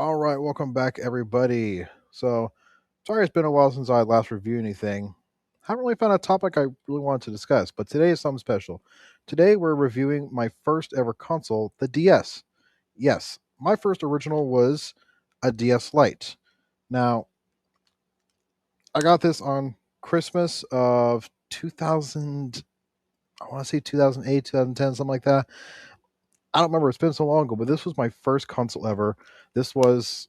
All right, welcome back, everybody. So, sorry it's been a while since I last reviewed anything. Haven't really found a topic I really wanted to discuss, but today is something special. Today we're reviewing my first ever console, the DS. Yes, my first original was a DS Lite. Now, I got this on Christmas of 2000, I want to say 2008, 2010, something like that. I don't remember, it's been so long ago, but this was my first console ever. This was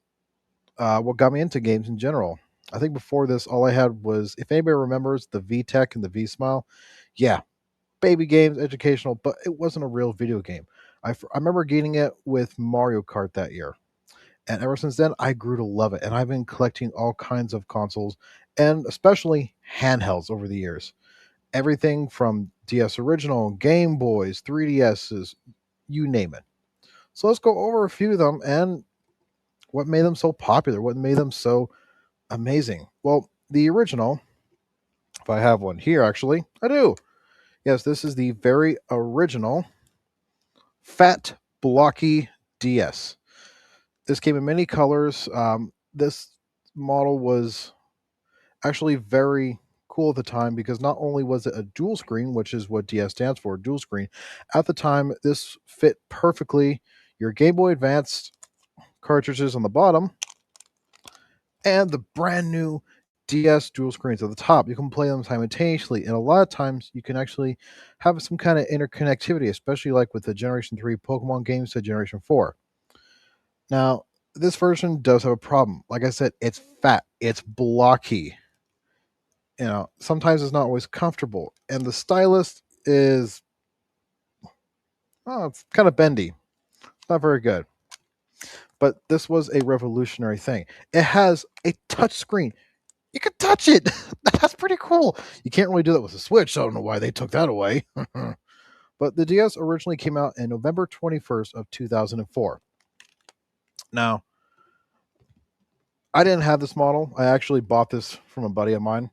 what got me into games in general. I think before this, all I had was, if anybody remembers, the VTech and the V Smile. Yeah, baby games, educational, but it wasn't a real video game. I remember getting it with Mario Kart that year. And ever since then, I grew to love it. And I've been collecting all kinds of consoles and especially handhelds over the years. Everything from DS Original, Game Boys, 3DSs, you name it. So let's go over a few of them and what made them so popular, what made them so amazing. Well, the original, if I have one here, actually, I do. Yes, this is the very original fat, blocky DS. This came in many colors. This model was actually very cool at the time because not only was it a dual screen, which is what DS stands for, dual screen, at the time, this fit perfectly your Game Boy Advance cartridges on the bottom and the brand new DS dual screens at the top. You can play them simultaneously, and a lot of times you can actually have some kind of interconnectivity, especially like with the Generation 3 Pokemon games to Generation 4. Now, this version does have a problem. Like I said, it's fat, it's blocky. Sometimes it's not always comfortable, and the stylus is, oh, it's kind of bendy. It's not very good. But this was a revolutionary thing. It has a touch screen. You can touch it. That's pretty cool. You can't really do that with a Switch. I don't know why they took that away. But the DS originally came out in November 21st of 2004. Now, I didn't have this model. I actually bought this from a buddy of mine,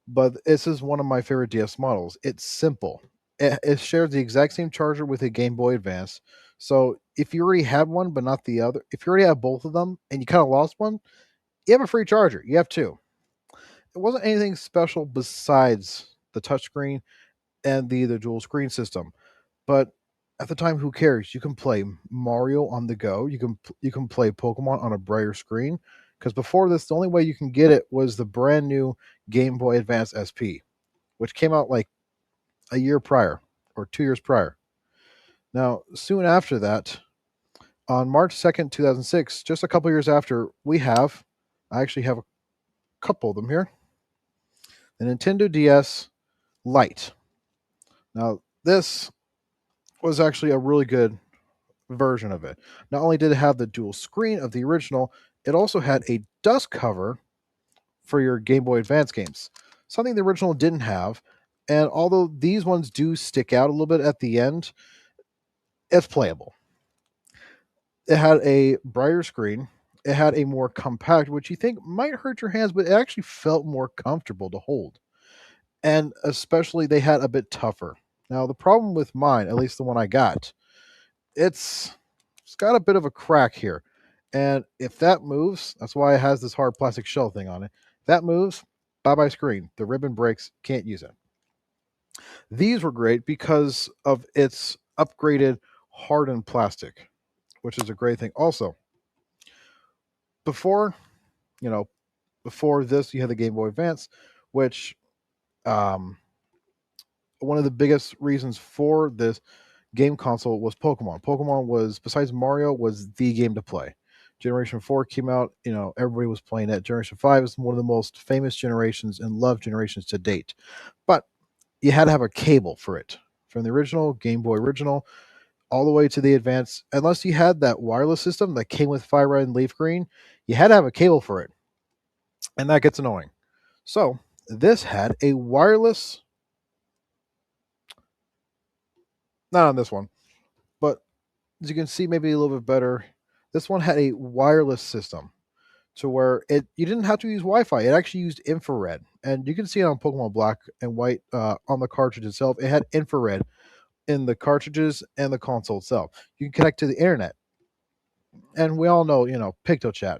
but this is one of my favorite DS models. It's simple. It shares the exact same charger with a Game Boy Advance. So if you already have one but not the other, if you already have both of them and you kind of lost one, you have a free charger. You have two. It wasn't anything special besides the touchscreen and the dual screen system. But at the time, who cares? You can play Mario on the go. You can play Pokemon on a brighter screen. Because before this, the only way you can get it was the brand new Game Boy Advance SP, which came out like a year prior or 2 years prior. Now, soon after that, on March 2nd, 2006, just a couple years after, I actually have a couple of them here, the Nintendo DS Lite. Now, this was actually a really good version of it. Not only did it have the dual screen of the original, it also had a dust cover for your Game Boy Advance games, something the original didn't have. And although these ones do stick out a little bit at the end, it's playable. It had a brighter screen. It had a more compact, which you think might hurt your hands, but it actually felt more comfortable to hold. And especially, they had a bit tougher. Now, the problem with mine, at least the one I got, it's it's got a bit of a crack here. And if that moves, that's why it has this hard plastic shell thing on it. If that moves, bye bye screen. The ribbon breaks, can't use it. These were great because of its upgraded hardened plastic, which is a great thing. Also, before, you know, before this, you had the Game Boy Advance, which um, one of the biggest reasons for this game console was Pokemon. Pokemon was, besides Mario, was the game to play. Generation 4 came out, everybody was playing it. Generation 5 is one of the most famous generations and loved generations to date. But you had to have a cable for it. From the original Game Boy original all the way to the advanced, unless you had that wireless system that came with Fire Red and Leaf Green, you had to have a cable for it. And that gets annoying. So this had a wireless, not on this one, but as you can see, maybe a little bit better. This one had a wireless system to where you didn't have to use Wi-Fi. It actually used infrared, and you can see it on Pokemon Black and White on the cartridge itself. It had infrared in the cartridges and the console itself. You can connect to the internet. And we all know, PictoChat.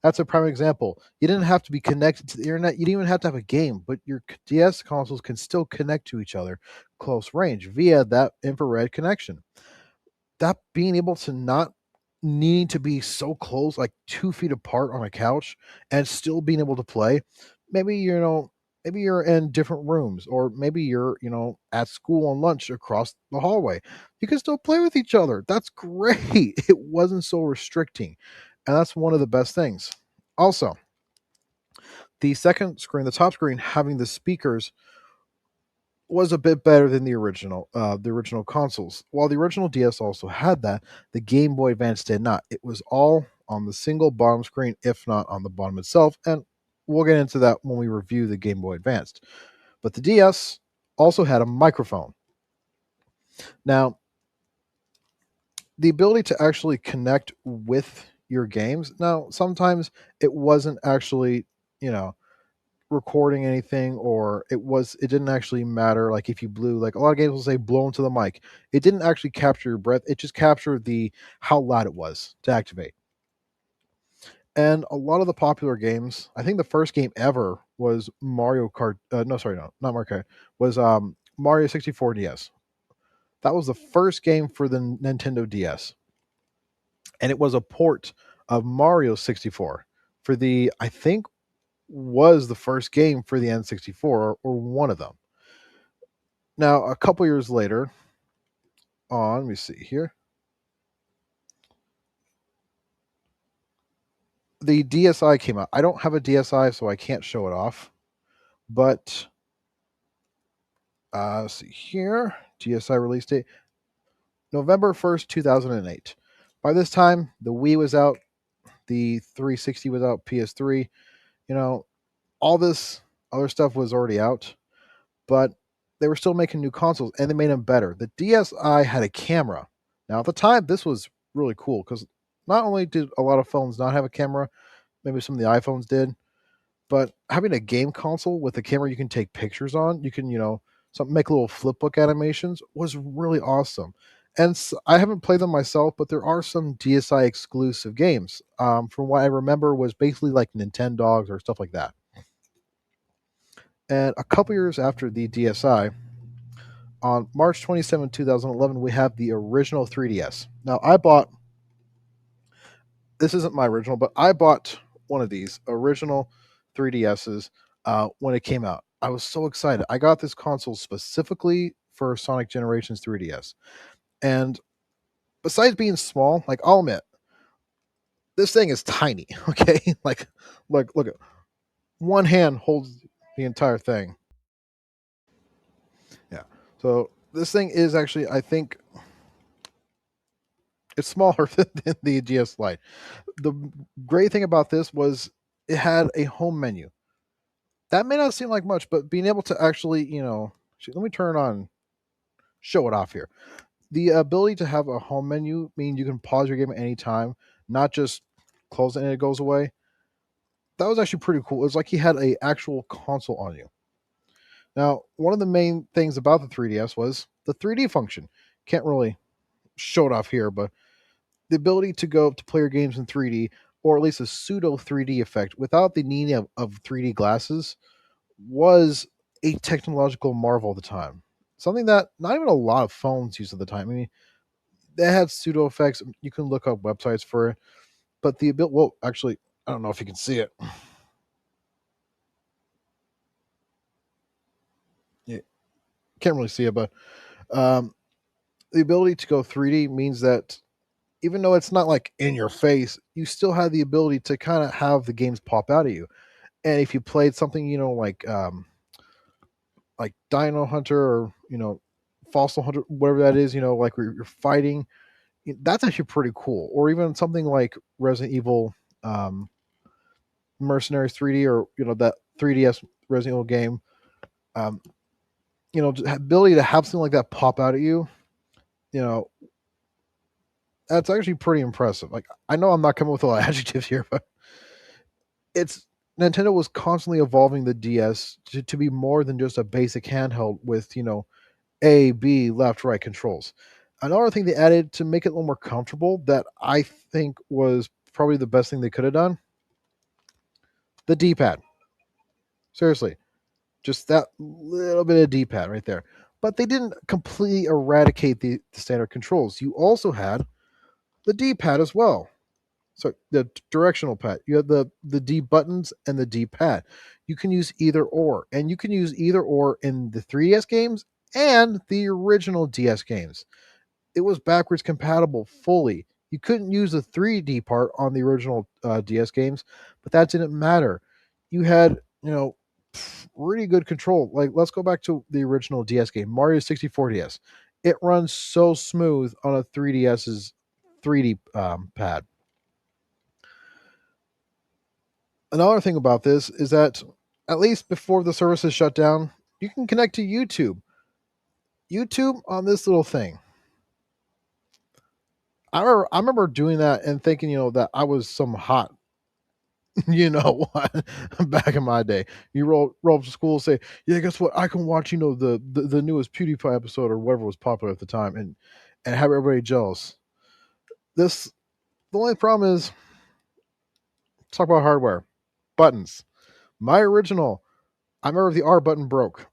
That's a prime example. You didn't have to be connected to the internet. You didn't even have to have a game, but your DS consoles can still connect to each other close range via that infrared connection. That being able to not needing to be so close, like 2 feet apart on a couch, and still being able to play. Maybe maybe you're in different rooms, or maybe you're at school on lunch across the hallway. You can still play with each other. That's great. It wasn't so restricting, and that's one of the best things. Also, the second screen, the top screen, having the speakers was a bit better than the original consoles. While the original DS also had that, the Game Boy Advance did not. It was all on the single bottom screen, if not on the bottom itself, and we'll get into that when we review the Game Boy Advanced. But the DS also had a microphone. Now, the ability to actually connect with your games. Now, sometimes it wasn't actually, you know, recording anything, or it didn't actually matter, like if you blew, like a lot of games will say blow into the mic. It didn't actually capture your breath, it just captured the how loud it was to activate. And a lot of the popular games, I think the first game ever was Mario Kart, no, sorry, no, not Mario Kart, was Mario 64 DS. That was the first game for the Nintendo DS, and it was a port of Mario 64 for the, I think, was the first game for the N64, or one of them. Now, a couple years later, let me see here, the DSi came out. I don't have a DSi, so I can't show it off. But let's see here, DSi release date November 1st, 2008. By this time, the Wii was out, the 360 was out, PS3. You know, all this other stuff was already out, but they were still making new consoles, and they made them better. The DSi had a camera. Now, at the time, this was really cool because not only did a lot of phones not have a camera, maybe some of the iPhones did, but having a game console with a camera you can take pictures on, you can, make little flipbook animations, was really awesome. And I haven't played them myself, but there are some DSi exclusive games. From what I remember, was basically like Nintendogs or stuff like that. And a couple years after the DSi, on March 27, 2011, we have the original 3DS. Now, this isn't my original, but I bought one of these original 3DSs when it came out. I was so excited. I got this console specifically for Sonic Generations 3DS. And besides being small, like I'll admit, this thing is tiny, okay? Like, look at one hand holds the entire thing. Yeah. So this thing is actually, I think, it's smaller than the DS Lite. The great thing about this was it had a home menu. That may not seem like much, but being able to actually, let me turn on, show it off here. The ability to have a home menu means you can pause your game at any time, not just close it and it goes away. That was actually pretty cool. It was like you had a actual console on you. Now, one of the main things about the 3DS was the 3D function. Can't really show it off here, but the ability to go to play your games in 3D, or at least a pseudo 3D effect without the need of 3D glasses, was a technological marvel at the time. Something that not even a lot of phones used at the time. I mean, they had pseudo effects. You can look up websites for it, but the ability. Well, actually, I don't know if you can see it. You can't really see it, but um, the ability to go 3D means that even though it's not like in your face, you still have the ability to kind of have the games pop out at you. And if you played something, like Dino Hunter, or Fossil Hunter, whatever that is, like where you're fighting, that's actually pretty cool. Or even something like Resident Evil, Mercenaries 3D, or that 3DS Resident Evil game. Um, the ability to have something like that pop out at you, you know, that's actually pretty impressive. Like, I know I'm not coming with a lot of adjectives here, but it's Nintendo was constantly evolving the DS to be more than just a basic handheld with A, B, left, right controls. Another thing they added to make it a little more comfortable that I think was probably the best thing they could have done, the D-pad. Seriously, just that little bit of D-pad right there. But they didn't completely eradicate the standard controls. You also had the D-pad as well. So the directional pad. You have the D buttons and the D pad. You can use either or, and you can use either or in the 3DS games and the original DS games. It was backwards compatible fully. You couldn't use the 3D part on the original DS games, but that didn't matter. You had, really good control. Like, let's go back to the original DS game, Mario 64 DS. It runs so smooth on a 3DS's 3D pad. Another thing about this is that at least before the service is shut down, you can connect to YouTube. YouTube on this little thing. I remember doing that and thinking, that I was some hot, what, back in my day. You roll up to school and say, yeah, guess what? I can watch, the newest PewDiePie episode or whatever was popular at the time and have everybody jealous. The only problem is, let's talk about hardware. Buttons. My original, I remember the R button broke.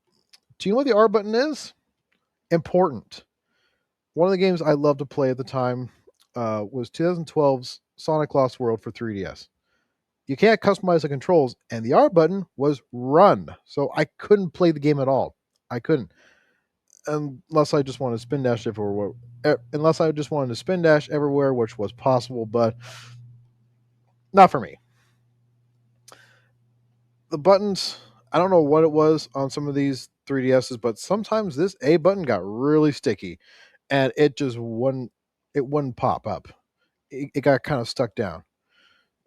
Do you know what the R button is? Important. One of the games I loved to play at the time was 2012's Sonic Lost World for 3DS. You can't customize the controls, and the R button was run, so I couldn't play the game at all. I couldn't, unless I just wanted to spin dash everywhere. Unless I just wanted to spin dash everywhere, which was possible, but not for me. The buttons, I don't know what it was on some of these 3DSs, but sometimes this A button got really sticky, and it wouldn't pop up. It got kind of stuck down.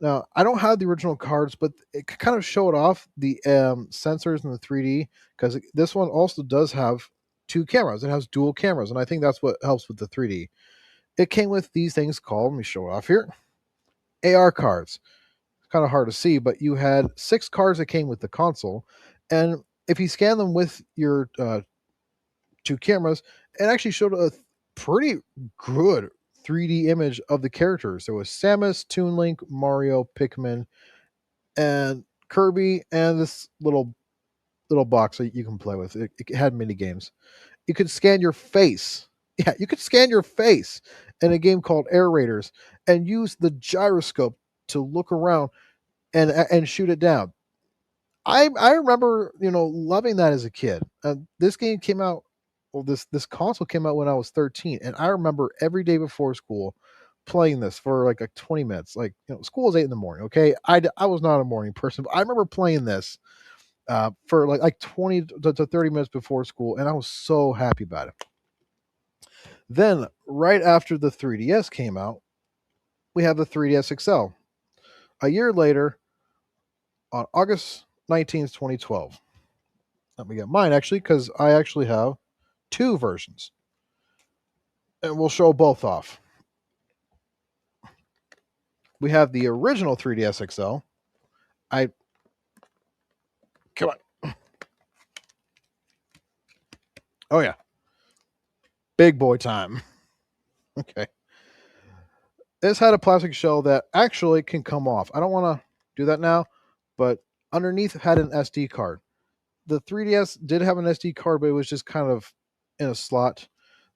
Now, I don't have the original cards, but it kind of showed off the sensors in the 3D because this one also does have two cameras. It has dual cameras, and I think that's what helps with the 3D. It came with these things called, let me show it off here, AR cards. It's kind of hard to see, but you had 6 cards that came with the console, and if you scan them with your two cameras, it actually showed a pretty good 3D image of the characters. There was Samus, Toon Link, Mario, Pikmin, and Kirby, and this little box that you can play with. It had mini games. You could scan your face. Yeah, you could scan your face in a game called Air Raiders and use the gyroscope to look around and shoot it down. I remember loving that as a kid. This game came out. Well, this console came out when I was 13, and I remember every day before school playing this for like 20 minutes. Like, school is 8 in the morning. Okay, I was not a morning person, but I remember playing this for like 20 to 30 minutes before school, and I was so happy about it. Then right after the 3DS came out, we have the 3DS XL. A year later, on August 19th, 2012. Let me get mine actually, because I actually have two versions. And we'll show both off. We have the original 3DS XL. Come on. Oh yeah. Big boy time. Okay. This had a plastic shell that actually can come off. I don't want to do that now, but underneath had an SD card. The 3DS did have an SD card, but it was just kind of in a slot.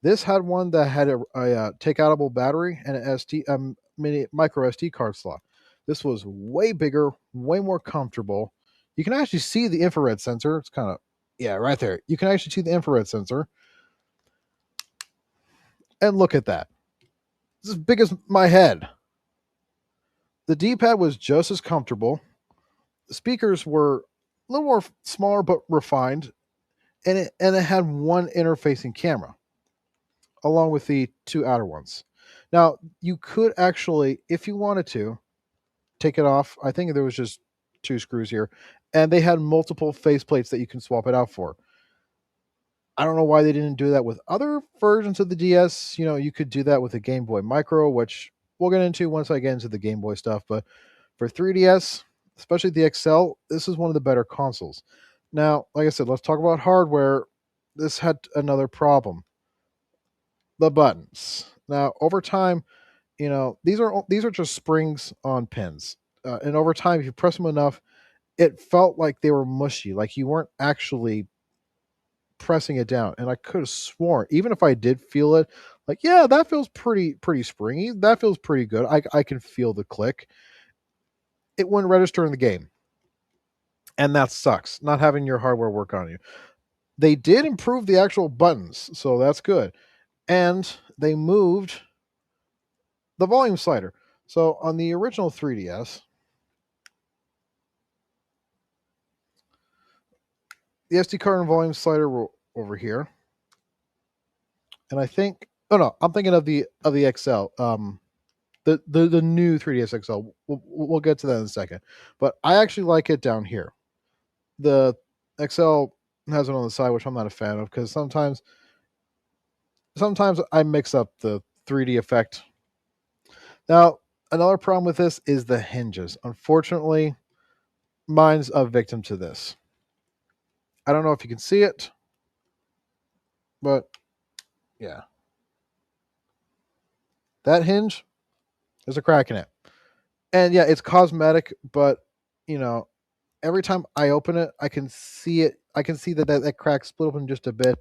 This had one that had a take-outable battery and an mini micro SD card slot. This was way bigger, way more comfortable. You can actually see the infrared sensor. It's kind of, yeah, right there. You can actually see the infrared sensor. And look at that. It's as big as my head. The D-pad was just as comfortable. The speakers were a little more smaller but refined, and it had one interfacing camera along with the two outer ones. Now, you could actually, if you wanted to, take it off. I think there was just 2 screws here, and they had multiple faceplates that you can swap it out for. I don't know why they didn't do that with other versions of the DS. You could do that with the Game Boy Micro, which we'll get into once I get into the Game Boy stuff. But for 3DS, especially the XL, this is one of the better consoles. Now, like I said, let's talk about hardware. This had another problem. the buttons. Now, over time, these are just springs on pins, and over time, if you press them enough, it felt like they were mushy, like you weren't actually pressing it down. And I could have sworn, even if I did feel it, like, yeah, that feels pretty springy. That feels pretty good. I can feel the click. It wouldn't register in the game, and that sucks. Not having your hardware work on you. They did improve the actual buttons, so that's good. And they moved the volume slider. So on the original 3DS, the SD card and volume slider were over here, and I think, oh no, I'm thinking of the XL, the new 3DS XL. We'll get to that in a second, but I actually like it down here. The XL has it on the side, which I'm not a fan of because sometimes I mix up the 3D effect. Now, another problem with this is the hinges. Unfortunately, mine's a victim to this. I don't know if you can see it, but yeah, that hinge, there's a crack in it. And yeah, it's cosmetic, but you know, every time I open it, I can see it. I can see that crack split open just a bit,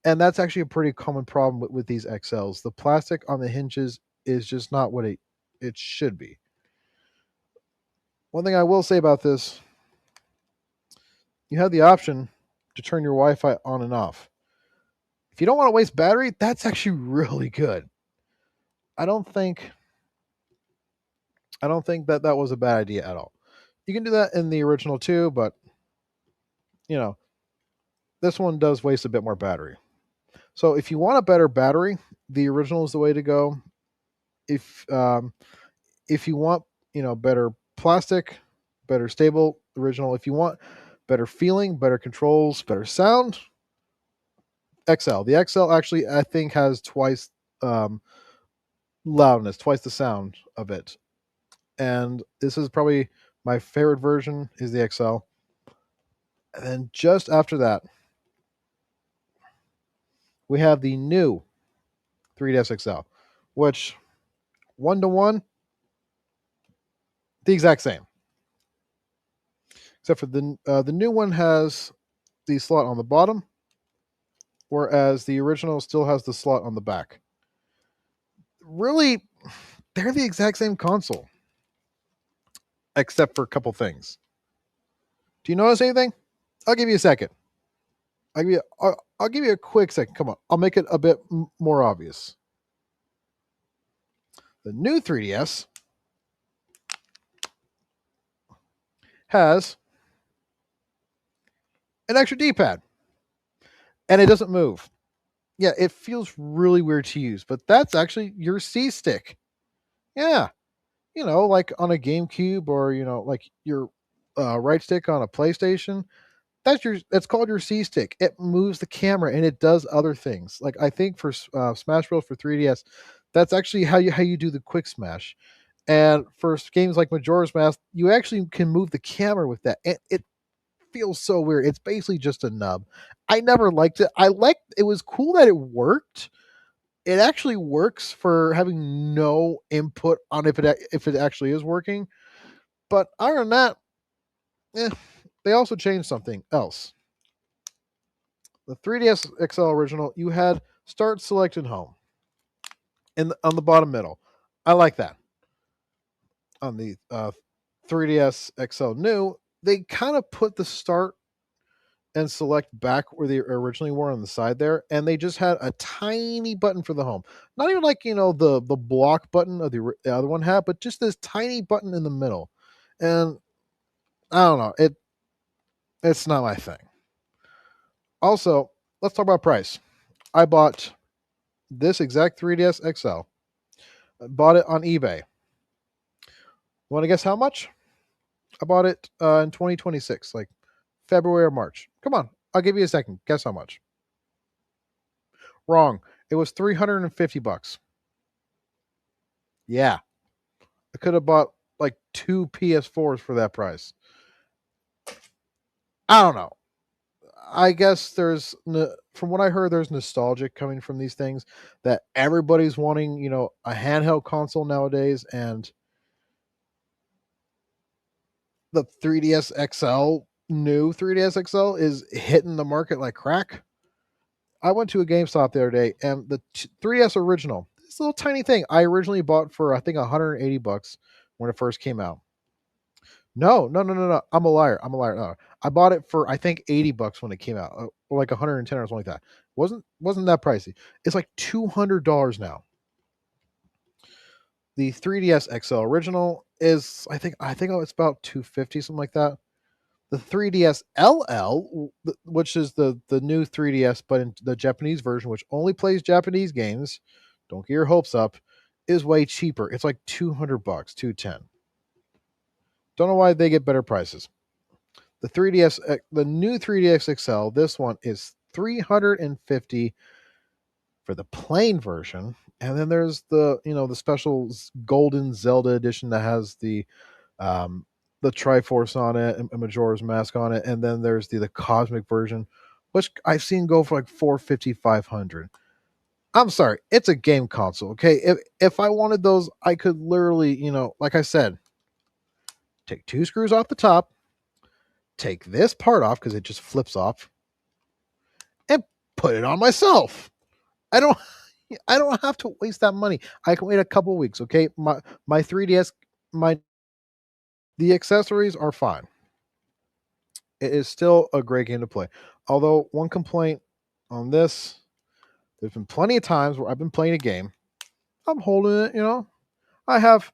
and that's actually a pretty common problem with these XLs. The plastic on the hinges is just not what it should be. One thing I will say about this, you have the option to turn your Wi-Fi on and off. If you don't want to waste battery, that's actually really good. I don't think I don't think that was a bad idea at all. You can do that in the original too, but you know, this one does waste a bit more battery. So if you want a better battery, the original is the way to go. If if you want, better plastic, better stable, original. If you want better feeling, better controls, better sound, XL. The XL actually I think has twice um, loudness, twice the sound of it. And this is probably my favorite version is the XL. And then just after that, we have the new 3DS XL, which 1-to-1, the exact same, except for the new one has the slot on the bottom, whereas the original still has the slot on the back. Really, they're the exact same console, except for a couple things. Do you notice anything? I'll give you a second. I'll give you a quick second. Come on, I'll make it a bit more obvious. The new 3DS has an extra D-pad, and it doesn't move. Yeah, it feels really weird to use, but that's actually your C stick. Yeah, like on a GameCube or like your right stick on a PlayStation. That's called your C stick. It moves the camera and it does other things. Like I think for Smash Bros for 3DS, that's actually how you do the quick smash. And for games like Majora's Mask, you actually can move the camera with that. It feels so weird. It's basically just a nub. I never liked it. It was cool that it worked. It actually works for having no input on if it actually is working. But other than that, eh, they also changed something else. The 3DS XL original, you had start, select, and home on the bottom middle. I like that. On the 3DS XL new, they kind of put the start and select back where they originally were on the side there, and they just had a tiny button for the home. Not even like the block button of the other one had, but just this tiny button in the middle. And I don't know, it's not my thing. Also, let's talk about price. I bought this exact 3DS XL. I bought it on eBay. Want to guess how much? I bought it in 2026, like February or March. Come on, I'll give you a second. Guess how much? Wrong. It was $350. Yeah, I could have bought like two PS4s for that price. I don't know. I guess from what I heard, there's nostalgia coming from these things that everybody's wanting, a handheld console nowadays, and the 3DS XL, new 3DS XL, is hitting the market like crack. I went to a GameStop the other day, and the 3DS original, this little tiny thing, I originally bought for I think $180 when it first came out. No, no, no, no, no. I'm a liar. I'm a liar. No. I bought it for I think $80 when it came out, or like 110 or something like that. Wasn't that pricey? It's like $200 now. The 3DS XL original is I think it's about 250, something like that. The 3DS LL, which is the new 3DS but in the Japanese version, which only plays Japanese games, don't get your hopes up, is way cheaper. It's like $200, 210. Don't know why they get better prices. The 3DS, the new 3DS XL, this one is 350 for the plain version, and then there's the special golden Zelda edition that has um, the Triforce on it and Majora's Mask on it, and then there's the cosmic version, which I've seen go for like 450, 500. I'm sorry, it's a game console. Okay, if I wanted those, I could literally, like I said, take two screws off the top, take this part off because it just flips off, and put it on myself. I don't I don't have to waste that money. I can wait a couple weeks, okay? My 3DS, my the accessories are fine. It is still a great game to play. Although one complaint on this, there's been plenty of times where I've been playing a game, I'm holding it, I have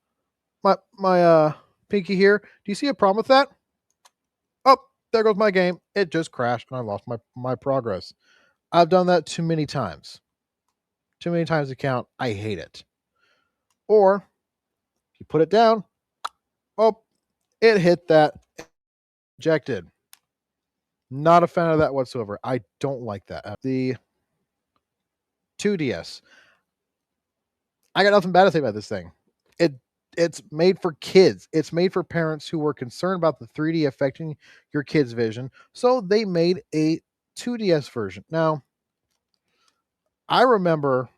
my pinky here. Do you see a problem with that? Oh, there goes my game. It just crashed and I lost my progress. I've done that too many times. Too many times to count. I hate it. Or you put it down. Oh, it hit that. Ejected. Not a fan of that whatsoever. I don't like that. The 2DS. I got nothing bad to say about this thing. It it's made for kids. It's made for parents who were concerned about the 3D affecting your kids' vision. So they made a 2DS version. Now, I remember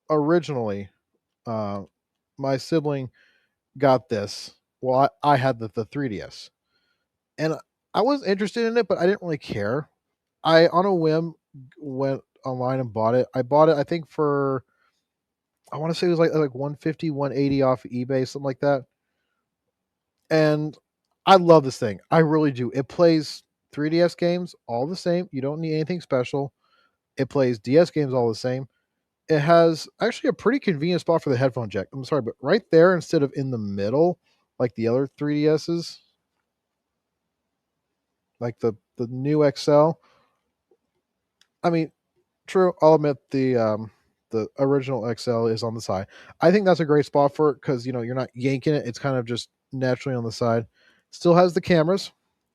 originally uh, my sibling got this. Well, I had the 3DS. And I was interested in it, but I didn't really care. I, on a whim, went online and bought it. I bought it, I think, for, I want to say it was like 150, 180 off of eBay, something like that. And I love this thing. I really do. It plays 3DS games all the same. You don't need anything special. It plays DS games all the same. It has actually a pretty convenient spot for the headphone jack. I'm sorry, but right there instead of in the middle, like the other 3DSs, like the new XL. I mean, true. I'll admit the original XL is on the side. I think that's a great spot for it because you're not yanking it. It's kind of just naturally on the side. Still has the cameras.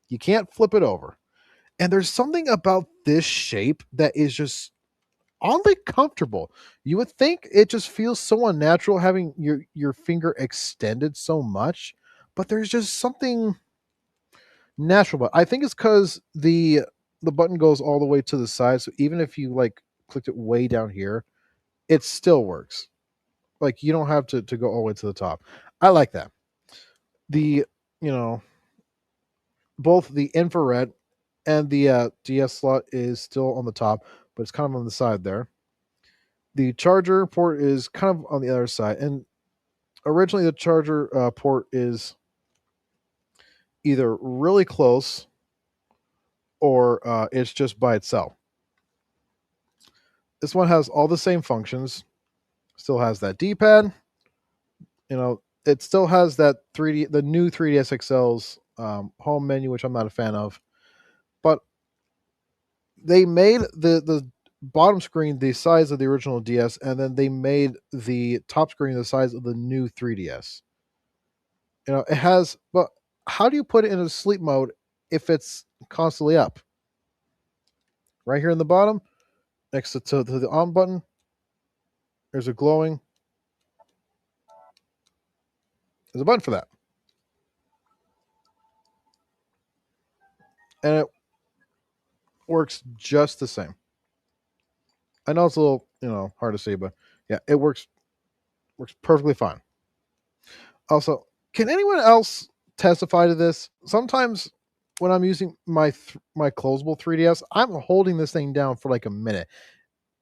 You can't flip it over. And there's something about this shape that is just oddly comfortable. You would think it just feels so unnatural having your finger extended so much, but there's just something natural. But I think it's because the button goes all the way to the side, so even if you like clicked it way down here, it still works. Like you don't have to go all the way to the top. I like that. The you know both the infrared and the DS slot is still on the top, but it's kind of on the side there. The charger port is kind of on the other side, and originally the charger port is either really close or it's just by itself. This one has all the same functions. Still has that D-pad. It still has that 3D, the new 3DS XL's home menu, which I'm not a fan of. But they made the bottom screen the size of the original DS, and then they made the top screen the size of the new 3DS. It has, but how do you put it in a sleep mode if it's constantly up? Right here in the bottom, next to the on button, there's a glowing. There's a button for that, and works just the same. I know it's a little, hard to see, but yeah, it works perfectly fine. Also, can anyone else testify to this? Sometimes when I'm using my closable 3DS, I'm holding this thing down for like a minute,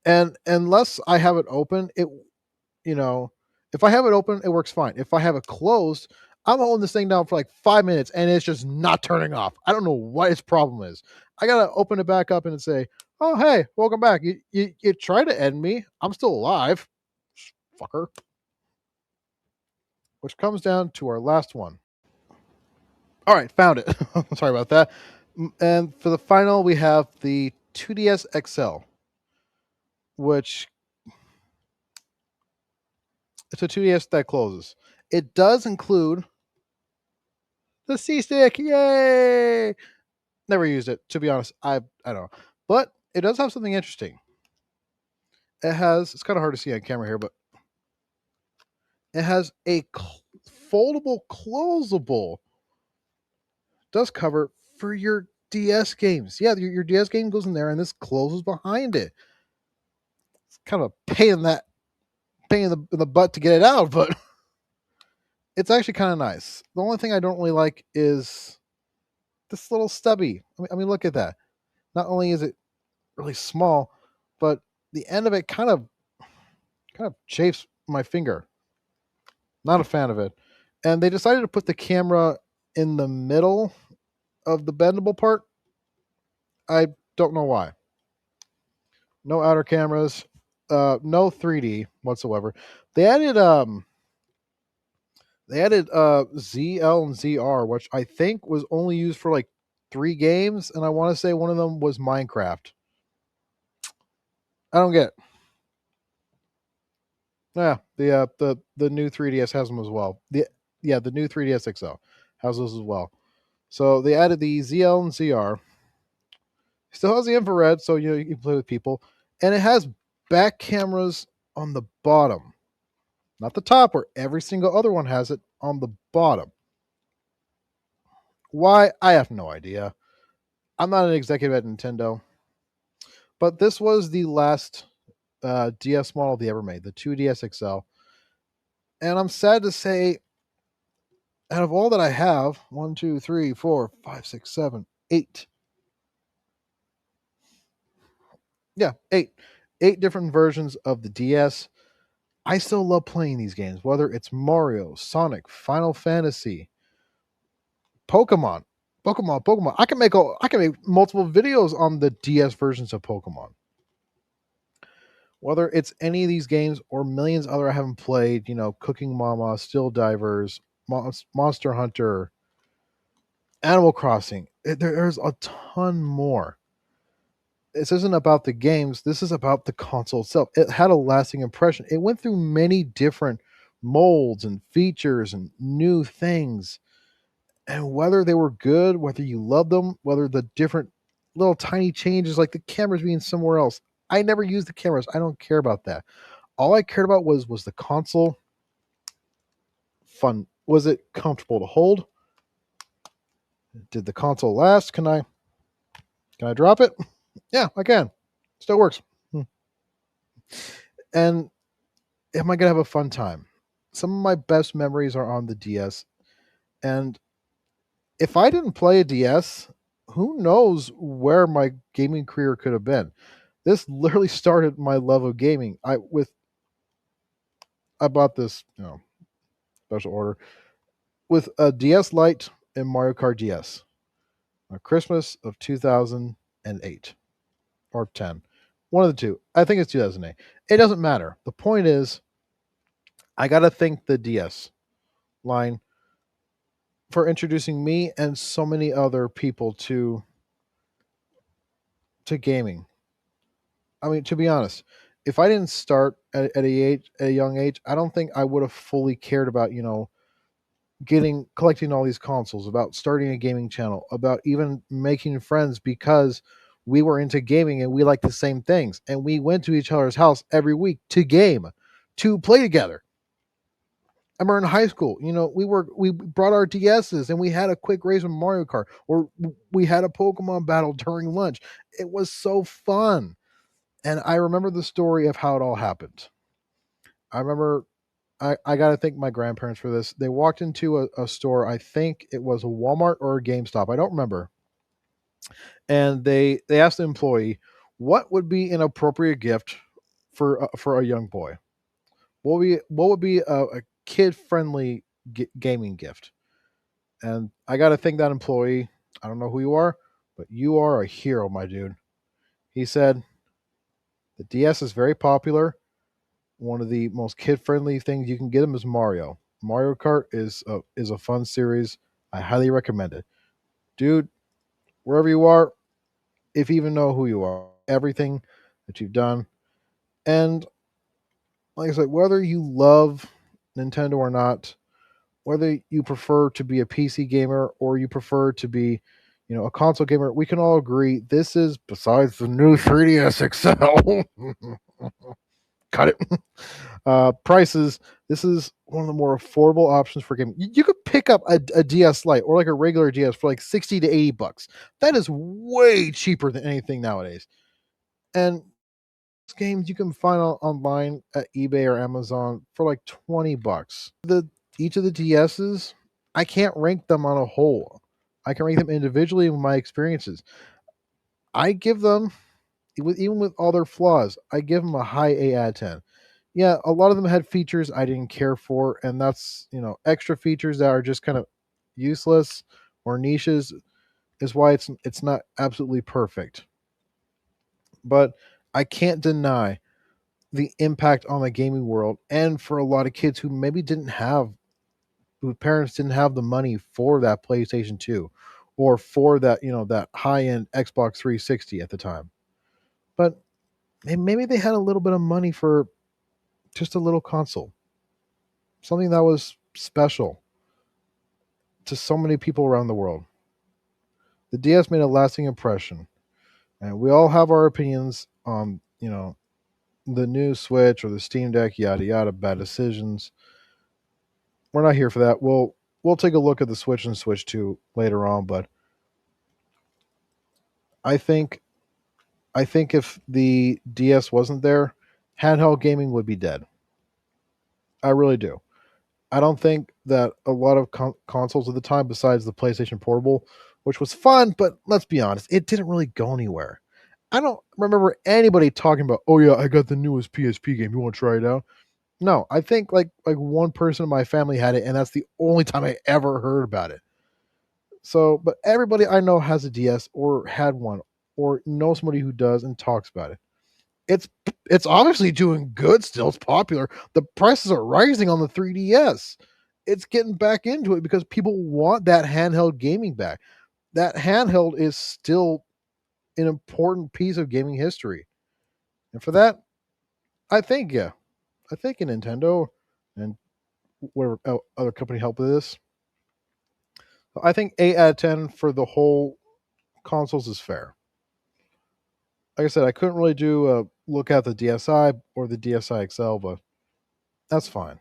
and unless I have it open, you know, if I have it open, it works fine. If I have it closed, I'm holding this thing down for like 5 minutes and it's just not turning off. I don't know what its problem is. I gotta open it back up and say, "Oh, hey, welcome back. You tried to end me. I'm still alive, fucker." Which comes down to our last one. All right, found it. Sorry about that. And for the final, we have the 2DS XL, which it's a 2DS that closes. It does include the C stick. Yay! Never used it, to be honest. I don't know, but it does have something interesting. It's kind of hard to see on camera here, but it has a foldable, closable dust cover for your DS games. Yeah, your DS game goes in there, and this closes behind it. It's kind of a pain in the butt to get it out, but it's actually kind of nice. The only thing I don't really like is this little stubby. I mean, look at that. Not only is it really small, but the end of it kind of chafes my finger. Not a fan of it. And they decided to put the camera in the middle of the bendable part. I don't know why. No outer cameras, no 3D whatsoever. They added ZL and ZR, which I think was only used for like 3 games, and I want to say one of them was Minecraft. I don't get it. Yeah, the new 3DS has them as well. The new 3DS XL has those as well. So they added the ZL and ZR. Still has the infrared, so you can play with people, and it has back cameras on the bottom, not the top where every single other one has it, on the bottom. Why? I have no idea. I'm not an executive at Nintendo, but this was the last DS model they ever made, the 2DS XL, and I'm sad to say, out of all that I have, 1, 2, 3, 4, 5, 6, 7, 8. Yeah, 8 different versions of the DS. I still love playing these games, whether it's Mario, Sonic, Final Fantasy, Pokemon, Pokemon. I can make multiple videos on the DS versions of Pokemon. Whether it's any of these games or millions other I haven't played, Cooking Mama, Still Divers, Monster Hunter, Animal Crossing. There's a ton more. This isn't about the games. This is about the console itself. It had a lasting impression. It went through many different molds and features and new things. And whether they were good, whether you loved them, whether the different little tiny changes, like the cameras being somewhere else. I never used the cameras. I don't care about that. All I cared about was the console fun. Was it comfortable to hold? Did the console last? Can I drop it? Yeah, I can. Still works. And am I gonna have a fun time? Some of my best memories are on the DS, and if I didn't play a DS, who knows where my gaming career could have been. This literally started my love of gaming. I bought this, special order with a DS Lite and Mario Kart DS on Christmas of 2008 or 10. One of the two. I think it's 2008. It doesn't matter. The point is, I got to thank the DS line for introducing me and so many other people to gaming. I mean, to be honest, if I didn't start at a young age, I don't think I would have fully cared about collecting all these consoles, about starting a gaming channel, about even making friends because we were into gaming and we liked the same things, and we went to each other's house every week to game, to play together. I remember in high school, we brought our DSs and we had a quick race with Mario Kart, or we had a Pokemon battle during lunch. It was so fun. And I remember the story of how it all happened. I remember I got to thank my grandparents for this. They walked into a store, I think it was a Walmart or a GameStop, I don't remember. And they asked the employee, what would be an appropriate gift for a young boy? What would be a kid friendly gaming gift? And I got to thank that employee. I don't know who you are, but you are a hero, my dude. He said the DS is very popular. One of the most kid friendly things you can get him is Mario. Mario Kart is a fun series. I highly recommend it, dude. Wherever you are, if you even know who you are, everything that you've done, and like I said, whether you love Nintendo or not, whether you prefer to be a PC gamer or you prefer to be, a console gamer, we can all agree this is, besides the new 3DS XL, cut it, prices. This is one of the more affordable options for gaming. You could pick up a DS Lite or like a regular DS for like 60 to 80 bucks. That is way cheaper than anything nowadays. And games you can find online at eBay or Amazon for like 20 bucks. Each of the DSs, I can't rank them on a whole. I can rank them individually with my experiences. I give them, even with all their flaws, I give them a high 8 out of 10. Yeah, a lot of them had features I didn't care for, and that's, extra features that are just kind of useless or niches is why it's not absolutely perfect. But I can't deny the impact on the gaming world, and for a lot of kids who maybe didn't have, whose parents didn't have the money for that PlayStation 2 or for that, that high-end Xbox 360 at the time. But maybe they had a little bit of money for just a little console, something that was special to so many people around the world. The DS made a lasting impression, and we all have our opinions on, the new Switch or the Steam Deck, yada yada, bad decisions. We're not here for that. We'll take a look at the Switch and Switch 2 later on, but I think I think if the DS wasn't there, handheld gaming would be dead. I really do. I don't think that a lot of consoles at the time, besides the PlayStation Portable, which was fun, but let's be honest, it didn't really go anywhere. I don't remember anybody talking about, "Oh yeah, I got the newest PSP game. You want to try it out?" No, I think like one person in my family had it, and that's the only time I ever heard about it. So, but everybody I know has a DS or had one or knows somebody who does and talks about it. It's it's obviously doing good still. It's popular. The prices are rising on the 3DS. It's getting back into it because people want that handheld gaming back. That handheld is still an important piece of gaming history. And for that, I think yeah, I think a Nintendo and whatever other company helped with this. I think 8 out of 10 for the whole consoles is fair. Like I said, I couldn't really do a look at the DSi or the DSi XL, but that's fine.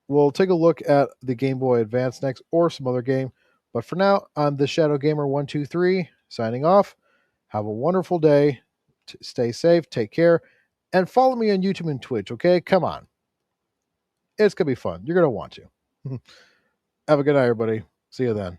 We'll take a look at the Game Boy Advance next or some other game. But for now, I'm TheShadowGammer123 signing off. Have a wonderful day. Stay safe, take care, and follow me on YouTube and Twitch, okay? Come on. It's going to be fun. You're going to want to. Have a good night, everybody. See you then.